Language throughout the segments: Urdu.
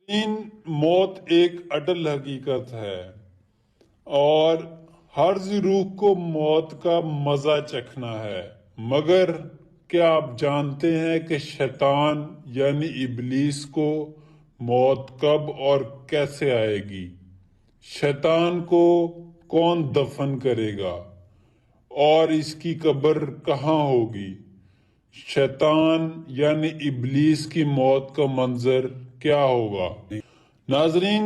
موت ایک اٹل حقیقت ہے اور ہر روح کو موت کا مزہ چکھنا ہے، مگر کیا آپ جانتے ہیں کہ شیطان یعنی ابلیس کو موت کب اور کیسے آئے گی؟ شیطان کو کون دفن کرے گا اور اس کی قبر کہاں ہوگی؟ شیطان یعنی ابلیس کی موت کا منظر کیا ہوگا؟ ناظرین،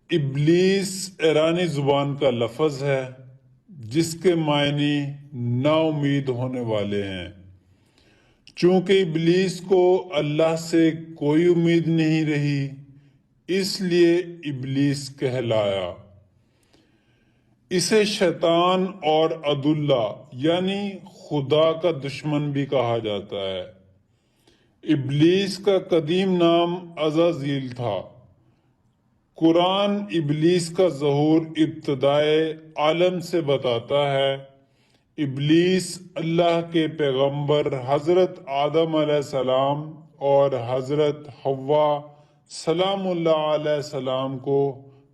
ابلیس ایرانی زبان کا لفظ ہے جس کے معنی نا امید ہونے والے ہیں۔ چونکہ ابلیس کو اللہ سے کوئی امید نہیں رہی، اس لیے ابلیس کہلایا۔ اسے شیطان اور عدو یعنی خدا کا دشمن بھی کہا جاتا ہے۔ ابلیس کا قدیم نام عزازیل تھا۔ قرآن ابلیس کا ظہور ابتدائے عالم سے بتاتا ہے۔ ابلیس اللہ کے پیغمبر حضرت آدم علیہ السلام اور حضرت حوا سلام اللہ علیہ السلام کو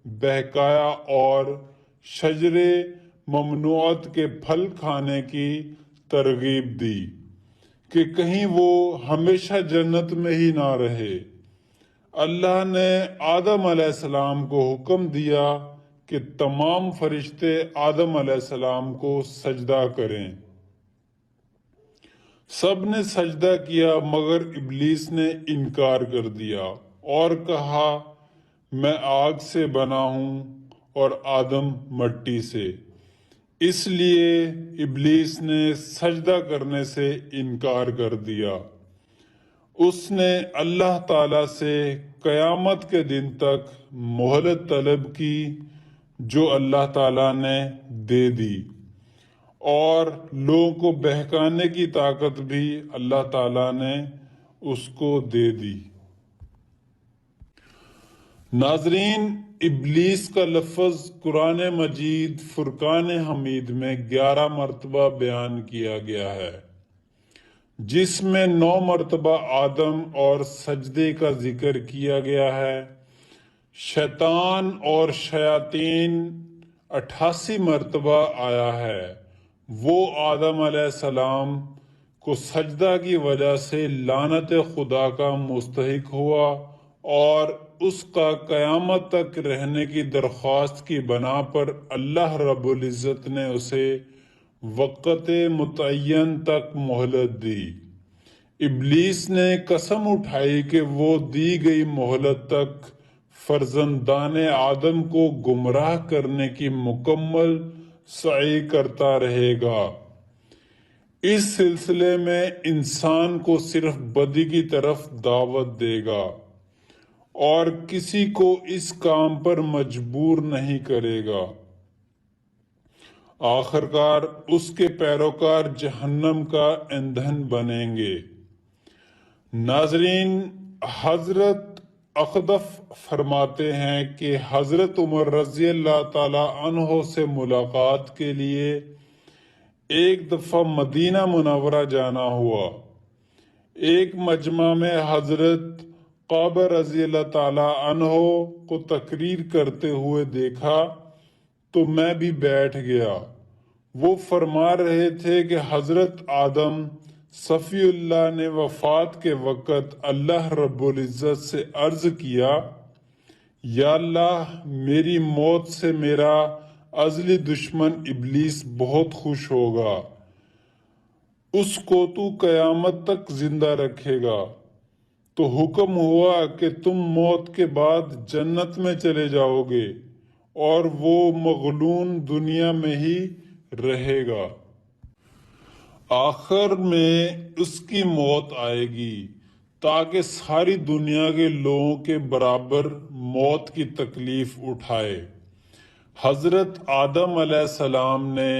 بہکایا اور شجر ممنوعات کے پھل کھانے کی ترغیب دی کہ کہیں وہ ہمیشہ جنت میں ہی نہ رہے۔ اللہ نے آدم علیہ السلام کو حکم دیا کہ تمام فرشتے آدم علیہ السلام کو سجدہ کریں۔ سب نے سجدہ کیا مگر ابلیس نے انکار کر دیا اور کہا میں آگ سے بنا ہوں اور آدم مٹی سے۔ اس لیے ابلیس نے سجدہ کرنے سے انکار کر دیا۔ اس نے اللہ تعالیٰ سے قیامت کے دن تک مہلت طلب کی جو اللہ تعالیٰ نے دے دی، اور لوگوں کو بہکانے کی طاقت بھی اللہ تعالیٰ نے اس کو دے دی۔ ناظرین، ابلیس کا لفظ قرآن مجید فرقان حمید میں 11 مرتبہ بیان کیا گیا ہے، جس میں 9 مرتبہ آدم اور سجدے کا ذکر کیا گیا ہے۔ شیطان اور شیاطین 88 مرتبہ آیا ہے۔ وہ آدم علیہ السلام کو سجدہ کی وجہ سے لعنت خدا کا مستحق ہوا اور اس کا قیامت تک رہنے کی درخواست کی بنا پر اللہ رب العزت نے اسے وقت متعین تک مہلت دی۔ ابلیس نے قسم اٹھائی کہ وہ دی گئی مہلت تک فرزندان آدم کو گمراہ کرنے کی مکمل سعی کرتا رہے گا۔ اس سلسلے میں انسان کو صرف بدی کی طرف دعوت دے گا اور کسی کو اس کام پر مجبور نہیں کرے گا۔ آخرکار اس کے پیروکار جہنم کا ایندھن بنیں گے۔ ناظرین، حضرت اخدف فرماتے ہیں کہ حضرت عمر رضی اللہ تعالی عنہ سے ملاقات کے لیے ایک دفعہ مدینہ منورہ جانا ہوا۔ ایک مجمع میں حضرت قعبہ رضی اللہ تعالی عنہ کو تقریر کرتے ہوئے دیکھا تو میں بھی بیٹھ گیا۔ وہ فرما رہے تھے کہ حضرت آدم صفی اللہ نے وفات کے وقت اللہ رب العزت سے عرض کیا، یا اللہ، میری موت سے میرا ازلی دشمن ابلیس بہت خوش ہوگا، اس کو تو قیامت تک زندہ رکھے گا۔ تو حکم ہوا کہ تم موت کے بعد جنت میں چلے جاؤ گے اور وہ مغلون دنیا میں ہی رہے گا۔ آخر میں اس کی موت آئے گی تاکہ ساری دنیا کے لوگوں کے برابر موت کی تکلیف اٹھائے۔ حضرت آدم علیہ السلام نے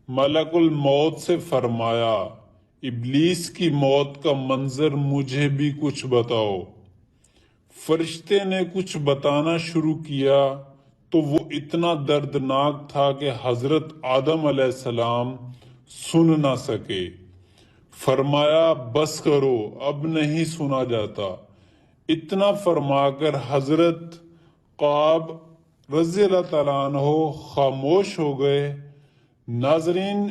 ملک الموت سے فرمایا، ابلیس کی موت کا منظر مجھے بھی کچھ بتاؤ۔ فرشتے نے کچھ بتانا شروع کیا تو وہ اتنا دردناک تھا کہ حضرت آدم علیہ السلام سن نہ سکے۔ فرمایا بس کرو، اب نہیں سنا جاتا۔ اتنا فرما کر حضرت قعب رضی اللہ تعالیٰ عنہ خاموش ہو گئے۔ ناظرین،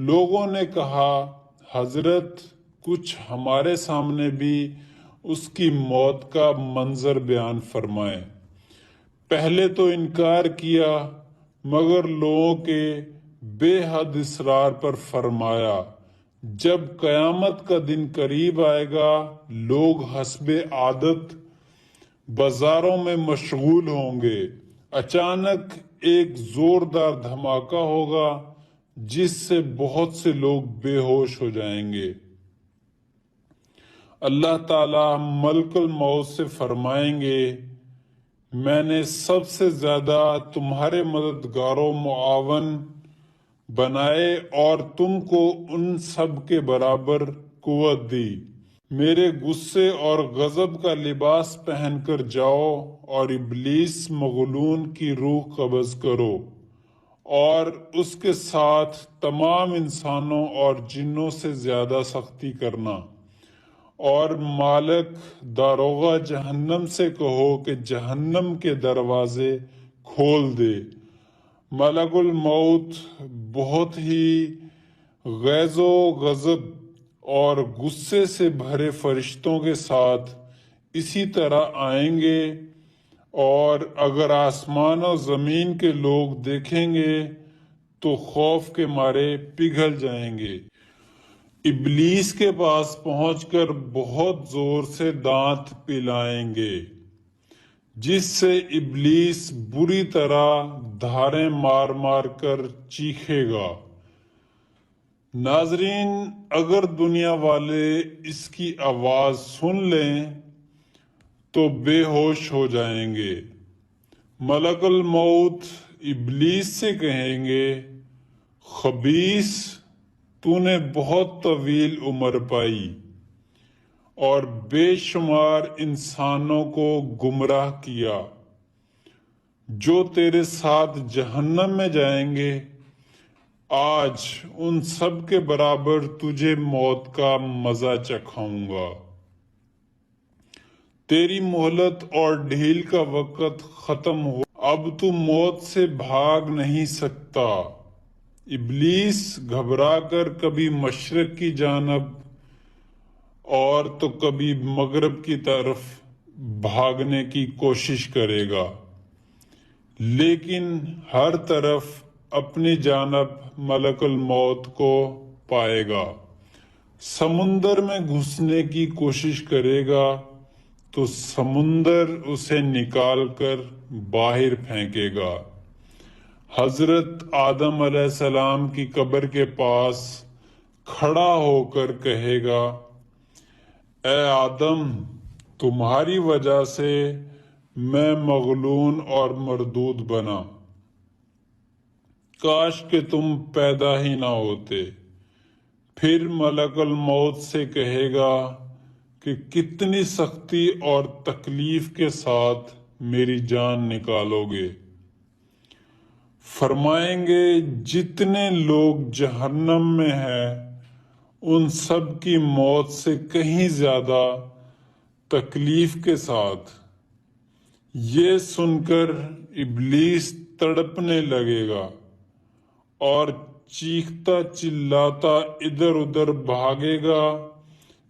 لوگوں نے کہا حضرت کچھ ہمارے سامنے بھی اس کی موت کا منظر بیان فرمائیں۔ پہلے تو انکار کیا، مگر لوگوں کے بے حد اصرار پر فرمایا جب قیامت کا دن قریب آئے گا لوگ حسب عادت بازاروں میں مشغول ہوں گے، اچانک ایک زوردار دھماکہ ہوگا جس سے بہت سے لوگ بے ہوش ہو جائیں گے۔ اللہ تعالی ملک الموت سے فرمائیں گے میں نے سب سے زیادہ تمہارے مددگار و معاون بنائے اور تم کو ان سب کے برابر قوت دی۔ میرے غصے اور غضب کا لباس پہن کر جاؤ اور ابلیس مغلون کی روح قبض کرو اور اس کے ساتھ تمام انسانوں اور جنوں سے زیادہ سختی کرنا، اور مالک داروغہ جہنم سے کہو کہ جہنم کے دروازے کھول دے۔ ملک الموت بہت ہی غیظ و غضب اور غصے سے بھرے فرشتوں کے ساتھ اسی طرح آئیں گے، اور اگر آسمان و زمین کے لوگ دیکھیں گے تو خوف کے مارے پگھل جائیں گے۔ ابلیس کے پاس پہنچ کر بہت زور سے دانت پلائیں گے، جس سے ابلیس بری طرح دھاریں مار مار کر چیخے گا۔ ناظرین، اگر دنیا والے اس کی آواز سن لیں تو بے ہوش ہو جائیں گے۔ ملک الموت ابلیس سے کہیں گے خبیث، تو نے بہت طویل عمر پائی اور بے شمار انسانوں کو گمراہ کیا، جو تیرے ساتھ جہنم میں جائیں گے، آج ان سب کے برابر تجھے موت کا مزہ چکھاؤں گا۔ تیری مہلت اور ڈھیل کا وقت ختم ہو، اب تو موت سے بھاگ نہیں سکتا۔ ابلیس گھبرا کر کبھی مشرق کی جانب اور تو کبھی مغرب کی طرف بھاگنے کی کوشش کرے گا، لیکن ہر طرف اپنی جانب ملک الموت کو پائے گا۔ سمندر میں گھسنے کی کوشش کرے گا تو سمندر اسے نکال کر باہر پھینکے گا۔ حضرت آدم علیہ السلام کی قبر کے پاس کھڑا ہو کر کہے گا، اے آدم، تمہاری وجہ سے میں مغلون اور مردود بنا، کاش کہ تم پیدا ہی نہ ہوتے۔ پھر ملک الموت سے کہے گا کہ کتنی سختی اور تکلیف کے ساتھ میری جان نکالو گے۔ فرمائیں گے جتنے لوگ جہنم میں ہیں ان سب کی موت سے کہیں زیادہ تکلیف کے ساتھ۔ یہ سن کر ابلیس تڑپنے لگے گا اور چیختا چلاتا ادھر ادھر بھاگے گا،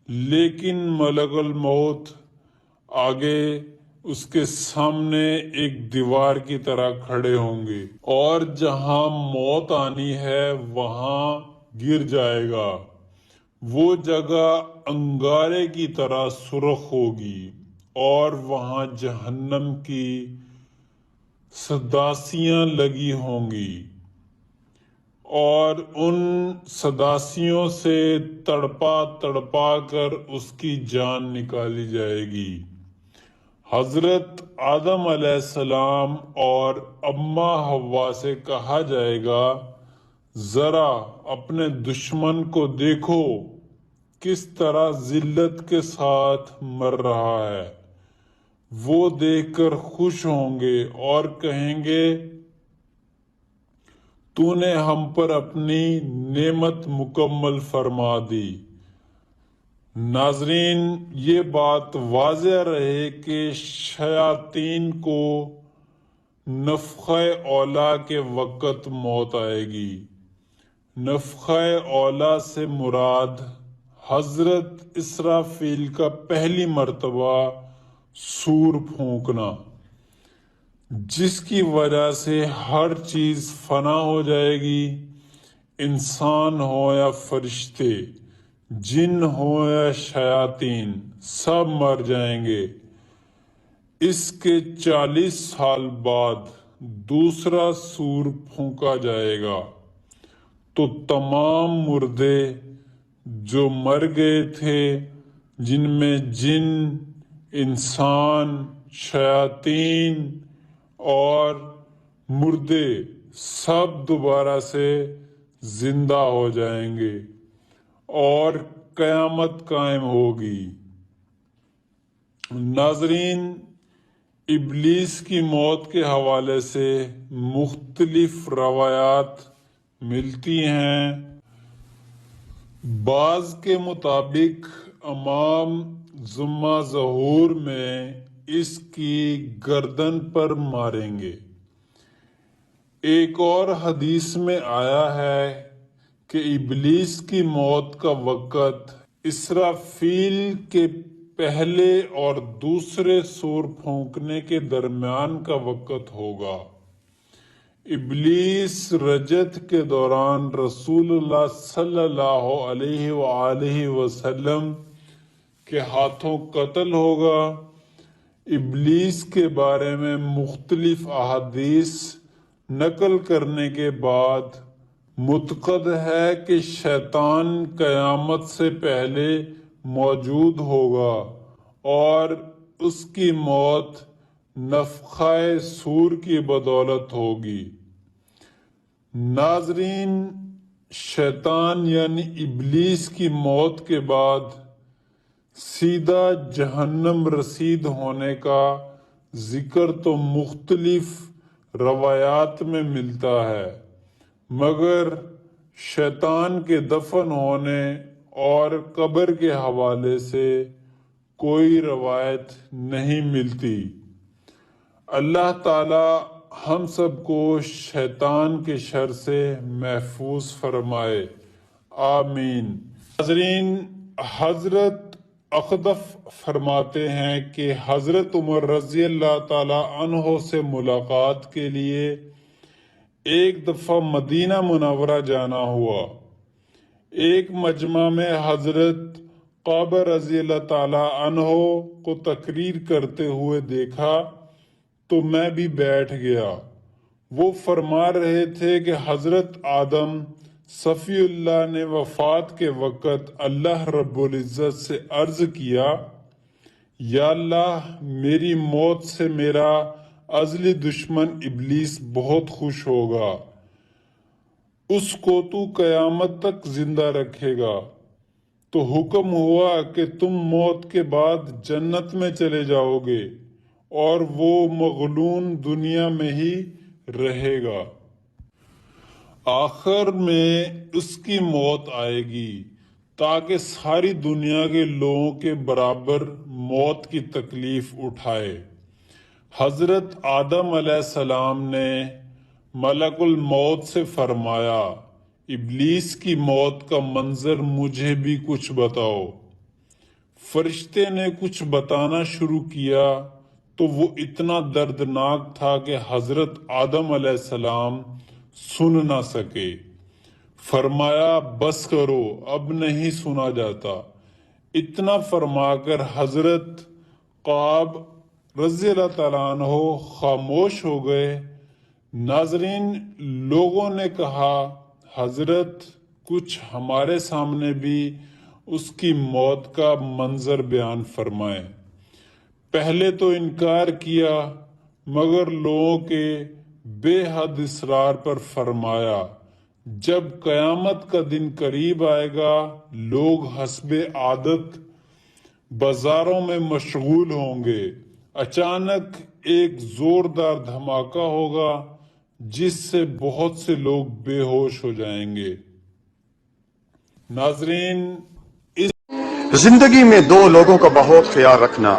لیکن ملک الموت آگے اس کے سامنے ایک دیوار کی طرح کھڑے ہوں گے، اور جہاں موت آنی ہے وہاں گر جائے گا۔ وہ جگہ انگارے کی طرح سرخ ہوگی اور وہاں جہنم کی صداسیاں لگی ہوں گی، اور ان صداسیوں سے تڑپا تڑپا کر اس کی جان نکالی جائے گی۔ حضرت آدم علیہ السلام اور اماں حوا سے کہا جائے گا، ذرا اپنے دشمن کو دیکھو کس طرح ذلت کے ساتھ مر رہا ہے۔ وہ دیکھ کر خوش ہوں گے اور کہیں گے تو نے ہم پر اپنی نعمت مکمل فرما دی۔ ناظرین، یہ بات واضح رہے کہ شیاطین کو نفخہ اولا کے وقت موت آئے گی۔ نفخہ اولا سے مراد حضرت اسرافیل کا پہلی مرتبہ سور پھونکنا، جس کی وجہ سے ہر چیز فنا ہو جائے گی، انسان ہو یا فرشتے، جن ہو یا شیاطین، سب مر جائیں گے۔ اس کے 40 سال بعد دوسرا سور پھونکا جائے گا تو تمام مردے جو مر گئے تھے، جن میں جن، انسان، شیاطین اور مردے، سب دوبارہ سے زندہ ہو جائیں گے اور قیامت قائم ہوگی۔ ناظرین، ابلیس کی موت کے حوالے سے مختلف روایات ملتی ہیں۔ بعض کے مطابق امام ذمہ ظہور میں اس کی گردن پر ماریں گے۔ ایک اور حدیث میں آیا ہے کہ ابلیس کی موت کا وقت اسرافیل کے پہلے اور دوسرے سور پھونکنے کے درمیان کا وقت ہوگا۔ ابلیس رجت کے دوران رسول اللہ صلی اللہ علیہ وآلہ وسلم کے ہاتھوں قتل ہوگا۔ ابلیس کے بارے میں مختلف احادیث نقل کرنے کے بعد معتقد ہے کہ شیطان قیامت سے پہلے موجود ہوگا اور اس کی موت نفخہ صور کی بدولت ہوگی۔ ناظرین، شیطان یعنی ابلیس کی موت کے بعد سیدھا جہنم رسید ہونے کا ذکر تو مختلف روایات میں ملتا ہے، مگر شیطان کے دفن ہونے اور قبر کے حوالے سے کوئی روایت نہیں ملتی۔ اللہ تعالی ہم سب کو شیطان کے شر سے محفوظ فرمائے، آمین۔ ناظرین، حضرت اخدف فرماتے ہیں کہ حضرت عمر رضی اللہ تعالی عنہ سے ملاقات کے لیے ایک دفعہ مدینہ منورہ جانا ہوا۔ ایک مجمع میں حضرت قعبہ رضی اللہ تعالی عنہ کو تقریر کرتے ہوئے دیکھا تو میں بھی بیٹھ گیا۔ وہ فرما رہے تھے کہ حضرت آدم صفی اللہ نے وفات کے وقت اللہ رب العزت سے عرض کیا، یا اللہ، میری موت سے میرا ازلی دشمن ابلیس بہت خوش ہوگا، اس کو تو قیامت تک زندہ رکھے گا۔ تو حکم ہوا کہ تم موت کے بعد جنت میں چلے جاؤ گے اور وہ مغلون دنیا میں ہی رہے گا۔ آخر میں اس کی موت آئے گی تاکہ ساری دنیا کے لوگوں کے برابر موت کی تکلیف اٹھائے۔ حضرت آدم علیہ السلام نے ملک الموت سے فرمایا، ابلیس کی موت کا منظر مجھے بھی کچھ بتاؤ۔ فرشتے نے کچھ بتانا شروع کیا تو وہ اتنا دردناک تھا کہ حضرت آدم علیہ السلام سن نہ سکے۔ فرمایا، بس کرو، اب نہیں سنا جاتا۔ اتنا فرما کر حضرت قعب رضی اللہ تعالیٰ عنہ خاموش ہو گئے۔ ناظرین، لوگوں نے کہا، حضرت کچھ ہمارے سامنے بھی اس کی موت کا منظر بیان فرمائیں۔ پہلے تو انکار کیا، مگر لوگوں کے بے حد اصرار پر فرمایا، جب قیامت کا دن قریب آئے گا، لوگ حسب عادت بازاروں میں مشغول ہوں گے۔ اچانک ایک زوردار دھماکہ ہوگا جس سے بہت سے لوگ بے ہوش ہو جائیں گے۔ ناظرین، زندگی میں دو لوگوں کا بہت خیال رکھنا،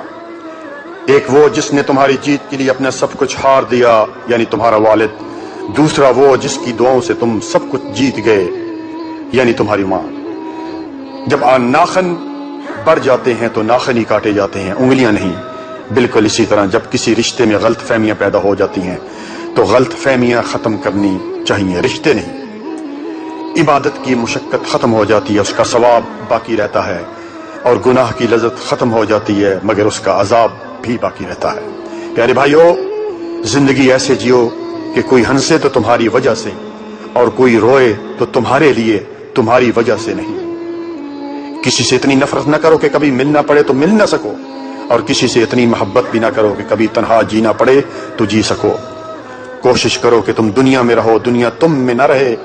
ایک وہ جس نے تمہاری جیت کے لیے اپنا سب کچھ ہار دیا یعنی تمہارا والد، دوسرا وہ جس کی دعاؤں سے تم سب کچھ جیت گئے یعنی تمہاری ماں۔ جب ناخن بڑھ جاتے ہیں تو ناخن ہی کاٹے جاتے ہیں، انگلیاں نہیں۔ بالکل اسی طرح جب کسی رشتے میں غلط فہمیاں پیدا ہو جاتی ہیں تو غلط فہمیاں ختم کرنی چاہیے، رشتے نہیں۔ عبادت کی مشقت ختم ہو جاتی ہے، اس کا ثواب باقی رہتا ہے، اور گناہ کی لذت ختم ہو جاتی ہے مگر اس کا عذاب بھی باقی رہتا ہے۔ پیارے بھائیو، زندگی ایسے جیو کہ کوئی ہنسے تو تمہاری وجہ سے، اور کوئی روئے تو تمہارے لیے، تمہاری وجہ سے نہیں۔ کسی سے اتنی نفرت نہ کرو کہ کبھی ملنا پڑے تو مل نہ سکو، اور کسی سے اتنی محبت بھی نہ کرو کہ کبھی تنہا جینا پڑے تو جی سکو۔ کوشش کرو کہ تم دنیا میں رہو، دنیا تم میں نہ رہے،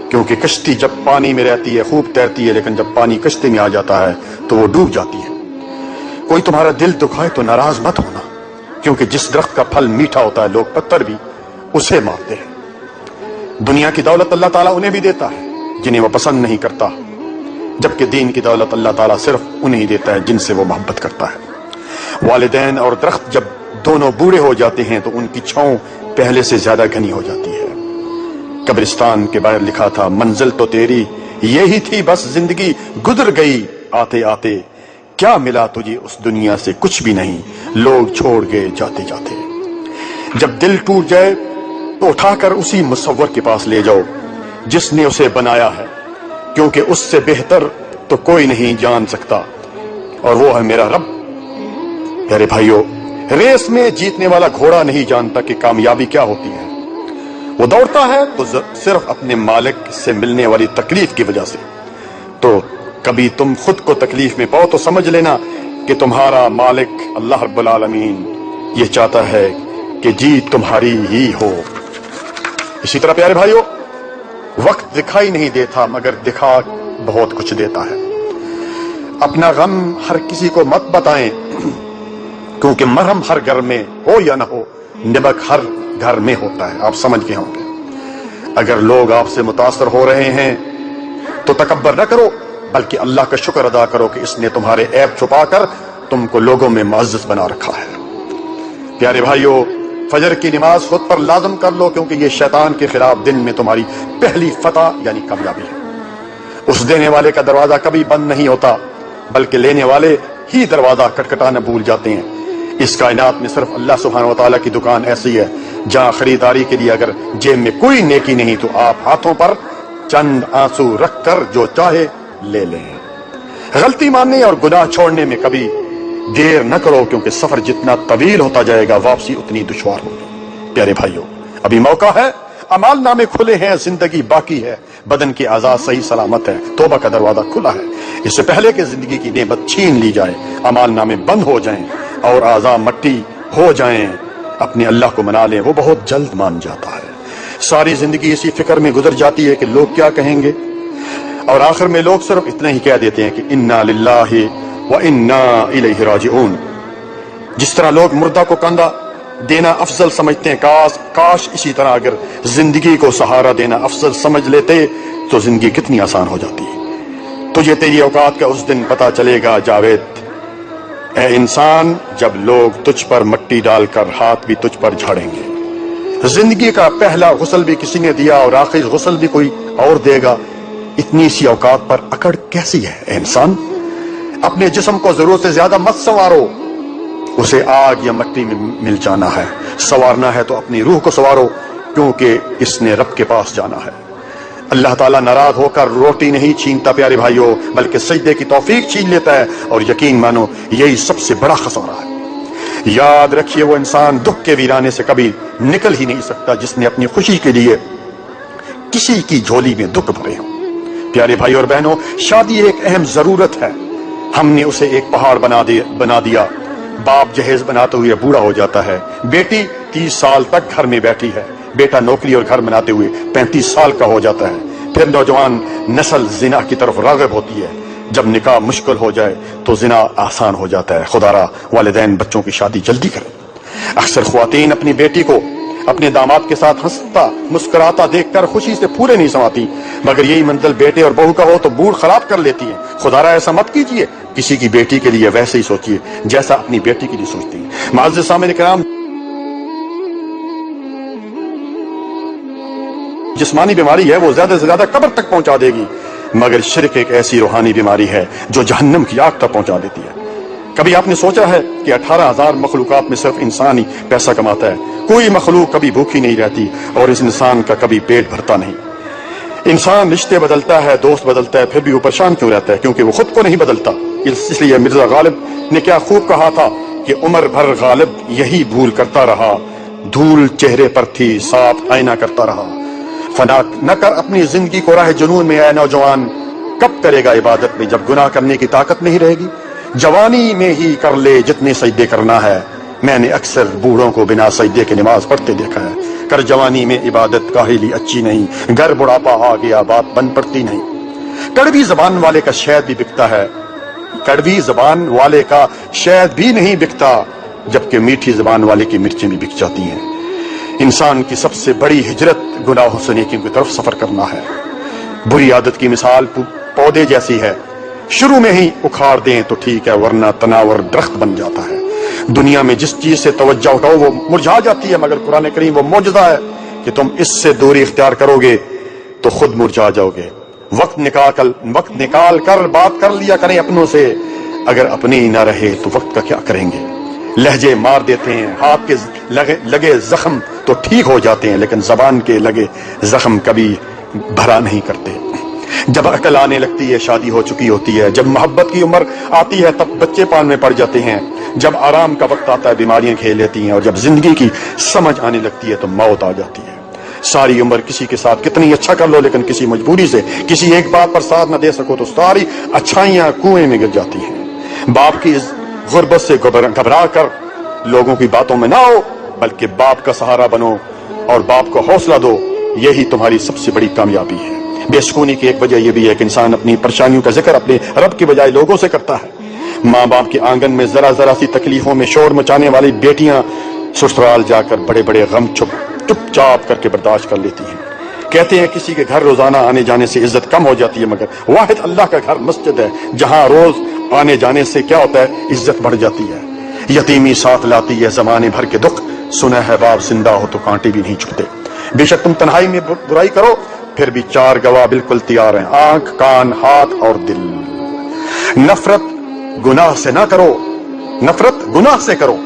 کیونکہ کشتی جب پانی میں رہتی ہے خوب تیرتی ہے، لیکن جب پانی کشتی میں آ جاتا ہے تو وہ ڈوب جاتی ہے۔ کوئی تمہارا دل دکھائے تو ناراض مت ہونا، کیونکہ جس درخت کا پھل میٹھا ہوتا ہے لوگ پتھر بھی اسے مارتے ہیں۔ دنیا کی دولت اللہ تعالیٰ انہیں بھی دیتا ہے جنہیں وہ پسند نہیں کرتا، جبکہ دین کی دولت اللہ تعالیٰ صرف انہیں دیتا ہے جن سے وہ محبت کرتا ہے۔ والدین اور درخت جب دونوں بوڑھے ہو جاتے ہیں تو ان کی چھاؤں پہلے سے زیادہ گھنی ہو جاتی ہے۔ قبرستان کے باہر لکھا تھا، منزل تو تیری یہی تھی بس زندگی گزر گئی آتے آتے، کیا ملا تجھے اس دنیا سے؟ کچھ بھی نہیں، لوگ چھوڑ گئے جاتے جاتے۔ جب دل ٹوٹ جائے تو اٹھا کر اسی مصور کے پاس لے جاؤ جس نے اسے بنایا ہے، کیونکہ اس سے بہتر تو کوئی نہیں جان سکتا، اور وہ ہے میرا رب۔ پیارے بھائیو، ریس میں جیتنے والا گھوڑا نہیں جانتا کہ کامیابی کیا ہوتی ہے، وہ دوڑتا ہے تو صرف اپنے مالک سے ملنے والی تکلیف کی وجہ سے۔ تو کبھی تم خود کو تکلیف میں پاؤ تو سمجھ لینا کہ تمہارا مالک اللہ رب العالمین یہ چاہتا ہے کہ جیت تمہاری ہی ہو۔ اسی طرح پیارے بھائیو، وقت دکھائی نہیں دیتا مگر دکھا بہت کچھ دیتا ہے۔ اپنا غم ہر کسی کو مت بتائیں، کیونکہ مرہم ہر گھر میں ہو یا نہ ہو، نمک ہر گھر میں ہوتا ہے۔ آپ سمجھ گئے ہوں گے۔ اگر لوگ آپ سے متاثر ہو رہے ہیں تو تکبر نہ کرو، بلکہ اللہ کا شکر ادا کرو کہ اس نے تمہارے عیب چھپا کر تم کو لوگوں میں معزز بنا رکھا ہے۔ پیارے بھائیو، فجر کی نماز خود پر لازم کر لو، کیونکہ یہ شیطان کے خلاف دن میں تمہاری پہلی فتح یعنی کامیابی ہے۔ اس دینے والے کا دروازہ کبھی بند نہیں ہوتا، بلکہ لینے والے ہی دروازہ کٹکھٹانا بھول جاتے ہیں۔ اس کائنات میں صرف اللہ سبحانہ و تعالیٰ کی دکان ایسی ہے جہاں خریداری کے لیے اگر جیب میں کوئی نیکی نہیں تو آپ ہاتھوں پر چند آنسو رکھ کر جو چاہے لے لیں۔ غلطی ماننے اور گناہ چھوڑنے میں کبھی دیر نہ کرو، کیونکہ سفر جتنا طویل ہوتا جائے گا واپسی اتنی دشوار ہوگی۔ پیارے بھائیو، ابھی موقع ہے، اعمال نامے کھلے ہیں، زندگی باقی ہے، بدن کی اعضاء صحیح سلامت ہے، توبہ کا دروازہ کھلا ہے۔ اس سے پہلے کہ زندگی کی نعمت چھین لی جائے، اعمال نامے بند ہو جائیں اور اعضاء مٹی ہو جائیں، اپنے اللہ کو منا لیں، وہ بہت جلد مان جاتا ہے۔ ساری زندگی اسی فکر میں گزر جاتی ہے کہ لوگ کیا کہیں گے، اور آخر میں لوگ صرف اتنا ہی کہہ دیتے ہیں کہ انا للہ و انا الیہ راجعون۔ جس طرح لوگ مردہ کو کندھا دینا افضل سمجھتے ہیں، کاش اسی طرح اگر زندگی کو سہارا دینا افضل سمجھ لیتے تو زندگی کتنی آسان ہو جاتی۔ تجھے تیری اوقات کا اس دن پتا چلے گا جاوید، اے انسان، جب لوگ تجھ پر مٹی ڈال کر ہاتھ بھی تجھ پر جھاڑیں گے۔ زندگی کا پہلا غسل بھی کسی نے دیا اور آخری غسل بھی کوئی اور دے گا۔ اتنی سی اوقات پر اکڑ کیسی ہے اے انسان؟ اپنے جسم کو ضرورت سے زیادہ مت سنوارو، اسے آگ یا مٹی میں مل جانا ہے۔ سنوارنا ہے تو اپنی روح کو سنوارو، کیونکہ اس نے رب کے پاس جانا ہے۔ اللہ تعالیٰ ناراض ہو کر روٹی نہیں چھینتا پیارے بھائیوں، بلکہ سجدے کی توفیق چھین لیتا ہے، اور یقین مانو یہی سب سے بڑا خسارہ ہے۔ یاد رکھیے، وہ انسان دکھ کے ویرانے سے کبھی نکل ہی نہیں سکتا جس نے اپنی خوشی کے لیے کسی کی جھولی میں دکھ بھرے ہوں۔ پیارے بھائی اور بہنوں، شادی ایک اہم ضرورت ہے، ہم نے اسے ایک پہاڑ بنا دیا۔ باپ جہیز بناتے ہوئے بوڑھا ہو جاتا ہے، بیٹی 30 سال تک گھر میں بیٹھی ہے، بیٹا نوکری اور گھر بناتے ہوئے 35 سال کا ہو جاتا ہے، پھر نوجوان نسل زنا کی طرف راغب ہوتی ہے۔ جب نکاح مشکل ہو جائے تو زنا آسان ہو جاتا ہے۔ خدا را والدین بچوں کی شادی جلدی کریں۔ اکثر خواتین اپنی بیٹی کو اپنے داماد کے ساتھ ہنستا مسکراتا دیکھ کر خوشی سے پھولے نہیں سماتی، مگر یہی منزل بیٹے اور بہو کا ہو تو موڈ خراب کر لیتی ہے۔ خدا را ایسا مت کیجیے، کسی کی بیٹی کے لیے ویسے ہی سوچیے جیسا اپنی بیٹی کے لیے سوچتی ہیں۔ معزز سامعین کرام، جسمانی بیماری ہے وہ زیادہ سے زیادہ قبر تک پہنچا دے گی، مگر شرک ایک ایسی روحانی بیماری ہے جو جہنم کی آگ تک پہنچا دیتی ہے۔ کبھی آپ نے سوچا ہے کہ 18,000 مخلوقات میں صرف انسان ہی پیسہ کماتا ہے؟ کوئی مخلوق کبھی بھوکی نہیں رہتی اور اس انسان کا کبھی پیٹ بھرتا نہیں۔ انسان رشتے بدلتا ہے، دوست بدلتا ہے، پھر بھی وہ پریشان کیوں رہتا ہے؟ کیونکہ وہ خود کو نہیں بدلتا۔ اس لیے مرزا غالب نے کیا خوب کہا تھا کہ عمر بھر غالب یہی بھول کرتا رہا، دھول چہرے پر تھی صاف آئینہ کرتا رہا۔ فنا نہ کر اپنی زندگی کو راہ جنون میں، اے نوجوان، کب کرے گا عبادت میں جب گناہ کرنے کی طاقت نہیں رہے گی؟ جوانی میں ہی کر لے جتنے سجدے کرنا ہے، میں نے اکثر بوڑھوں کو بنا سجدے کے نماز پڑھتے دیکھا ہے۔ کر جوانی میں عبادت کاہلی اچھی نہیں، گر بڑھاپا آ گیا بات بن پڑتی نہیں۔ کڑوی زبان والے کا شہد بھی بکتا ہے، کڑوی زبان والے کا شہد بھی نہیں بکتا، جبکہ میٹھی زبان والے کی مرچیں بھی بک جاتی ہیں۔ انسان کی سب سے بڑی ہجرت گناہوں سے نیکیوں کی طرف سفر کرنا ہے۔ بری عادت کی مثال پودے جیسی ہے، شروع میں ہی اکھاڑ دیں تو ٹھیک ہے، ورنہ تناور درخت بن جاتا ہے۔ دنیا میں جس چیز سے توجہ اٹھاؤ وہ مرجھا جاتی ہے، مگر قرآن کریم وہ معجزہ ہے کہ تم اس سے دوری اختیار کرو گے تو خود مرجھا جاؤ گے۔ وقت نکال کر بات کر لیا کریں اپنوں سے، اگر اپنے ہی نہ رہے تو وقت کا کیا کریں گے؟ لہجے مار دیتے ہیں، ہاتھ کے لگے زخم تو ٹھیک ہو جاتے ہیں، لیکن زبان کے لگے زخم کبھی بھرا نہیں کرتے۔ جب عقل آنے لگتی ہے شادی ہو چکی ہوتی ہے، جب محبت کی عمر آتی ہے تب بچے پال میں پڑ جاتے ہیں، جب آرام کا وقت آتا ہے بیماریاں کھیل لیتی ہیں، اور جب زندگی کی سمجھ آنے لگتی ہے تو موت آ جاتی ہے۔ ساری عمر کسی کے ساتھ کتنی اچھا کر لو، لیکن کسی مجبوری سے کسی ایک بات پر ساتھ نہ دے سکو تو ساری اچھائیاں کنویں میں گر جاتی ہیں۔ باپ کی غربت سے گھبرا کر لوگوں کی باتوں میں نہ ہو، بلکہ باپ کا سہارا بنو اور باپ کو حوصلہ دو، یہی تمہاری سب سے بڑی کامیابی ہے۔ بے سکونی کی ایک وجہ یہ بھی ہے کہ انسان اپنی پریشانیوں کا ذکر اپنے رب کی بجائے لوگوں سے کرتا ہے۔ ماں باپ کے آنگن میں ذرا ذرا سی تکلیفوں میں شور مچانے والی بیٹیاں سسرال جا کر بڑے بڑے غم چپ چاپ کر کے برداشت کر لیتی ہیں۔ کہتے ہیں کسی کے گھر روزانہ آنے جانے سے عزت کم ہو جاتی ہے، مگر واحد اللہ کا گھر مسجد ہے جہاں روز آنے جانے سے کیا ہوتا ہے؟ عزت بڑھ جاتی ہے۔ یتیمی ساتھ لاتی ہے زمانے بھر کے دکھ، سنا ہے باپ زندہ ہو تو کانٹے بھی نہیں چھپتے۔ بے شک تم تنہائی میں برائی کرو، پھر بھی 4 گواہ بالکل تیار ہیں، آنکھ، کان، ہاتھ اور دل۔ نفرت گناہ سے نہ کرو، نفرت گناہ سے کرو،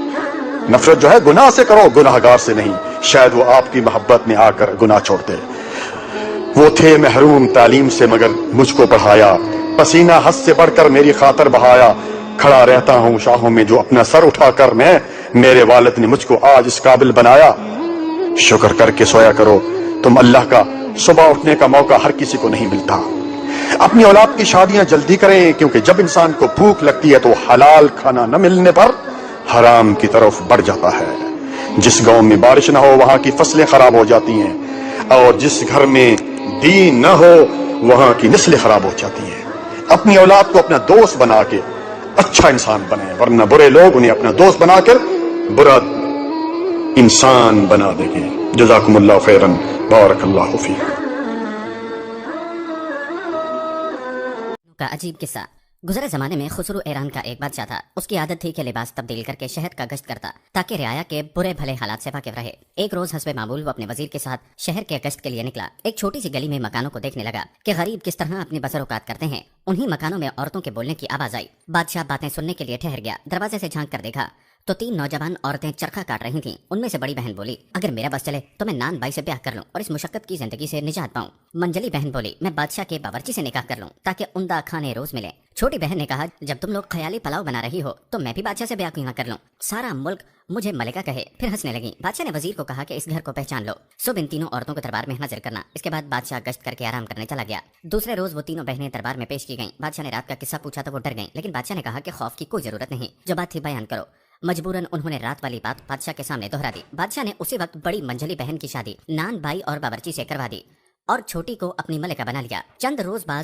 نفرت جو ہے گناہ سے کرو، گناہ گار سے نہیں، شاید وہ آپ کی محبت میں آ کر گناہ چھوڑتے۔ وہ تھے محروم تعلیم سے مگر مجھ کو پڑھایا، پسینہ حد سے بڑھ کر میری خاطر بہایا، کھڑا رہتا ہوں شاہوں میں جو اپنا سر اٹھا کر میں، میرے والد نے مجھ کو آج اس قابل بنایا۔ شکر کر کے سویا کرو، تم اللہ کا صبح اٹھنے کا موقع ہر کسی کو نہیں ملتا۔ اپنی اولاد کی شادیاں جلدی کریں، کیونکہ جب انسان کو بھوک لگتی ہے تو حلال کھانا نہ ملنے پر حرام کی طرف بڑھ جاتا ہے۔ جس گاؤں میں بارش نہ ہو وہاں کی فصلیں خراب ہو جاتی ہیں، اور جس گھر میں دین نہ ہو وہاں کی نسلیں خراب ہو جاتی ہیں۔ اپنی اولاد کو اپنا دوست بنا کے اچھا انسان بنائیں، ورنہ برے لوگ انہیں اپنا دوست بنا کر برا انسان بنا دیں گے۔ جزاکم اللہ خیرا، بارک اللہ فیکم۔ کا عجیب قصہ۔ گزرے زمانے میں خسرو ایران کا ایک بادشاہ تھا۔ اس کی عادت تھی کہ لباس تبدیل کر کے شہر کا گشت کرتا تاکہ رعایا کے برے بھلے حالات سے واقف رہے۔ ایک روز حسب معمول وہ اپنے وزیر کے ساتھ شہر کے گشت کے لیے نکلا۔ ایک چھوٹی سی گلی میں مکانوں کو دیکھنے لگا کہ غریب کس طرح اپنی بسر اوقات کرتے ہیں۔ انہی مکانوں میں عورتوں کے بولنے کی آواز آئی۔ بادشاہ باتیں سننے کے لیے ٹھہر گیا۔ دروازے سے جھانک کر دیکھا تو 3 نوجوان عورتیں چرخہ کاٹ رہی تھیں۔ ان میں سے بڑی بہن بولی، اگر میرا بس چلے تو میں نان بائی سے بیاہ کر لوں اور اس مشقت کی زندگی سے نجات پاؤں۔ منجلی بہن بولی، میں بادشاہ کے باورچی سے نکاح کر لوں تاکہ عمدہ کھانے روز ملے۔ چھوٹی بہن نے کہا، جب تم لوگ خیالی پلاؤ بنا رہی ہو تو میں بھی بادشاہ سے بیاہ کیوں نہ کر لوں، سارا ملک مجھے ملکہ کہے۔ پھر ہنسنے لگی۔ بادشاہ نے وزیر کو کہا کہ اس گھر کو پہچان لو، صبح ان تینوں عورتوں کو دربار میں حاضر کرنا۔ اس کے بعد بادشاہ گشت کر کے آرام کرنے چلا گیا۔ دوسرے روز وہ تینوں بہنیں دربار میں پیش کی گئیں۔ بادشاہ نے رات کا قصہ پوچھا تو وہ ڈر گئیں، لیکن بادشاہ نے کہا کہ خوف کی کوئی ضرورت نہیں، جو بات تھی بیان کرو۔ مجبوراً انہوں نے رات والی بات بادشاہ کے سامنے دہرا دی۔ بادشاہ نے اسی وقت بڑی منجلی بہن کی شادی نان بائی اور باورچی سے کروا دی اور چھوٹی کو اپنی ملکہ بنا لیا۔ چند روز بعد